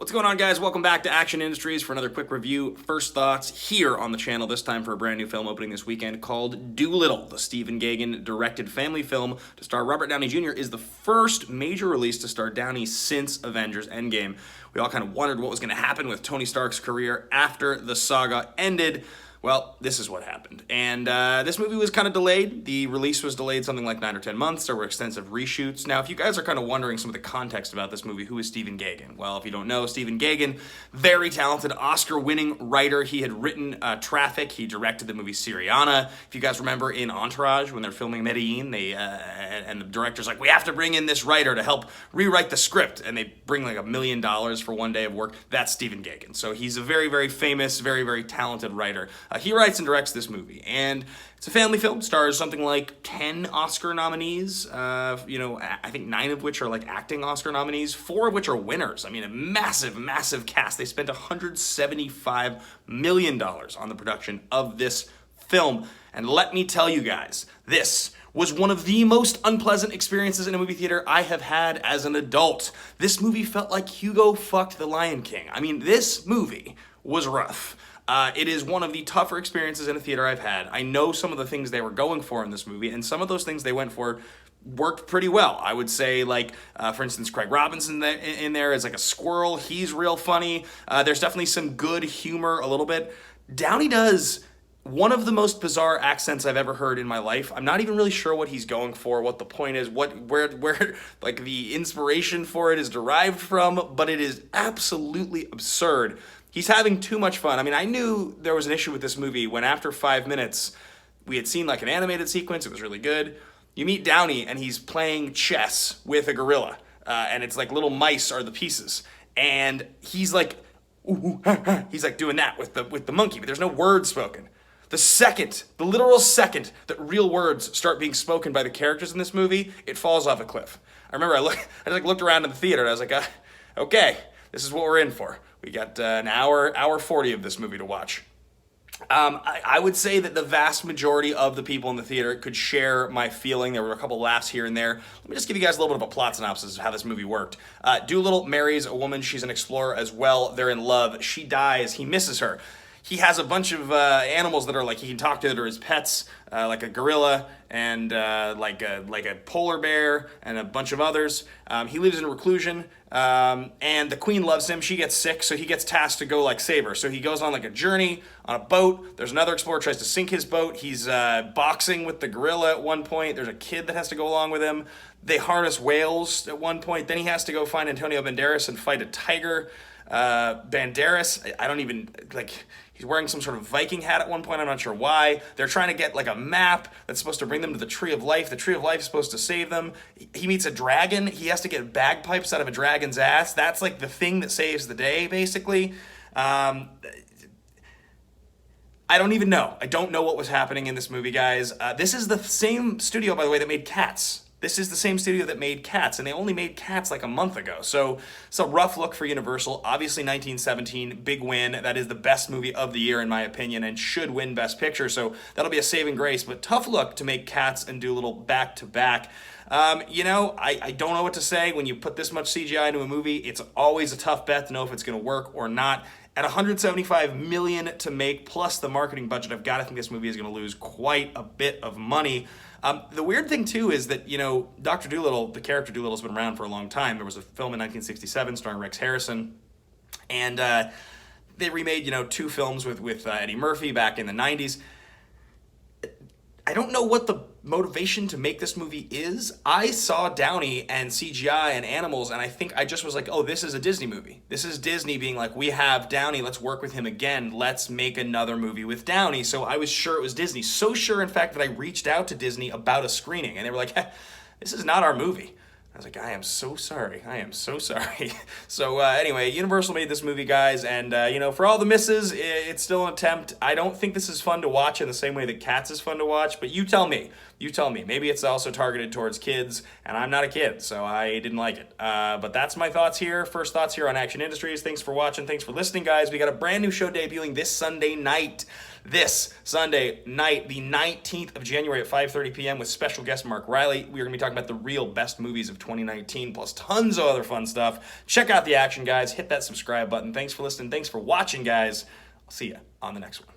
What's going on, guys? Welcome back to Action Industries for another quick review. First thoughts here on the channel, this time for a brand new film opening this weekend called Dolittle. The Stephen Gaghan directed family film to star Robert Downey Jr. is the first major release to star Downey since Avengers Endgame. We all kind of wondered what was going to happen with Tony Stark's career after the saga ended. Well, this is what happened. And this movie was kind of delayed. The release was delayed something like 9 or 10 months. There were extensive reshoots. Now, if you guys are kind of wondering some of the context about this movie, who is Stephen Gaghan? Well, if you don't know, Stephen Gaghan, very talented Oscar-winning writer. He had written Traffic. He directed the movie Syriana. If you guys remember in Entourage, when they're filming Medellin, and the director's like, we have to bring in this writer to help rewrite the script. And they bring like $1 million for one day of work. That's Stephen Gaghan. So he's a very, very famous, very, very talented writer. He writes and directs this movie, and it's a family film. Stars something like 10 Oscar nominees, I think 9 of which are like acting Oscar nominees, 4 of which are winners. I mean, a massive, massive cast. They spent $175 million on the production of this film, and let me tell you guys, this was one of the most unpleasant experiences in a movie theater I have had as an adult. This movie felt like Hugo fucked the Lion King. I mean, this movie was rough. It is one of the tougher experiences in a theater I've had. I know some of the things they were going for in this movie, and some of those things they went for worked pretty well. I would say, like, for instance, Craig Robinson in there is like a squirrel. He's real funny. There's definitely some good humor a little bit. Downey does one of the most bizarre accents I've ever heard in my life. I'm not even really sure what he's going for, what the point is, where like the inspiration for it is derived from, but it is absolutely absurd. He's having too much fun. I mean, I knew there was an issue with this movie when after 5 minutes, we had seen like an animated sequence. It was really good. You meet Downey and he's playing chess with a gorilla. And it's like little mice are the pieces. And he's like, ooh, he's like doing that with the monkey, but there's no words spoken. The literal second that real words start being spoken by the characters in this movie, it falls off a cliff. I remember I looked around in the theater and I was like, okay, this is what we're in for. We got an hour 40 of this movie to watch. I would say that the vast majority of the people in the theater could share my feeling. There were a couple laughs here and there. Let me just give you guys a little bit of a plot synopsis of how this movie worked. Dolittle marries a woman. She's an explorer as well. They're in love. She dies. He misses her. He has a bunch of animals that are like he can talk to that are his pets, like a gorilla and like a polar bear and a bunch of others. He lives in reclusion, and the queen loves him. She gets sick, so he gets tasked to go like save her. So he goes on like a journey on a boat. There's another explorer tries to sink his boat. He's boxing with the gorilla at one point. There's a kid that has to go along with him. They harness whales at one point. Then he has to go find Antonio Banderas and fight a tiger. Banderas, I don't even, like, he's wearing some sort of Viking hat at one point, I'm not sure why. They're trying to get like a map that's supposed to bring them to the Tree of Life. The Tree of Life is supposed to save them. He meets a dragon. He has to get bagpipes out of a dragon's ass. That's like the thing that saves the day, basically. I don't even know. I don't know what was happening in this movie, guys. This is the same studio, by the way, that made Cats. This is the same studio that made Cats, and they only made Cats like a month ago. So it's a rough look for Universal. Obviously, 1917, big win. That is the best movie of the year, in my opinion, and should win Best Picture. So that'll be a saving grace. But tough look to make Cats and Dolittle back-to-back. I don't know what to say. When you put this much CGI into a movie, it's always a tough bet to know if it's going to work or not. At $175 million to make, plus the marketing budget, I've got to think this movie is going to lose quite a bit of money. The weird thing, too, is that, Dr. Dolittle, the character Dolittle, has been around for a long time. There was a film in 1967 starring Rex Harrison, and they remade, 2 films with Eddie Murphy back in the 90s. I don't know what the motivation to make this movie is. I saw Downey and CGI and animals, and I think I just was like, oh, this is a Disney movie. This is Disney being like, we have Downey, let's work with him again. Let's make another movie with Downey. So I was sure it was Disney. So sure, in fact, that I reached out to Disney about a screening, and they were like, hey, this is not our movie. I was like, I am so sorry. I am so sorry. So anyway, Universal made this movie, guys, and for all the misses, it's still an attempt. I don't think this is fun to watch in the same way that Cats is fun to watch, but you tell me. You tell me. Maybe it's also targeted towards kids, and I'm not a kid, so I didn't like it. But that's my thoughts here. First thoughts here on Action Industries. Thanks for watching. Thanks for listening, guys. We got a brand new show debuting this Sunday night. This Sunday night, the 19th of January at 5:30 p.m. with special guest Mark Riley. We are going to be talking about the real best movies of 2019, plus tons of other fun stuff. Check out the action, guys. Hit that subscribe button. Thanks for listening. Thanks for watching, guys. I'll see you on the next one.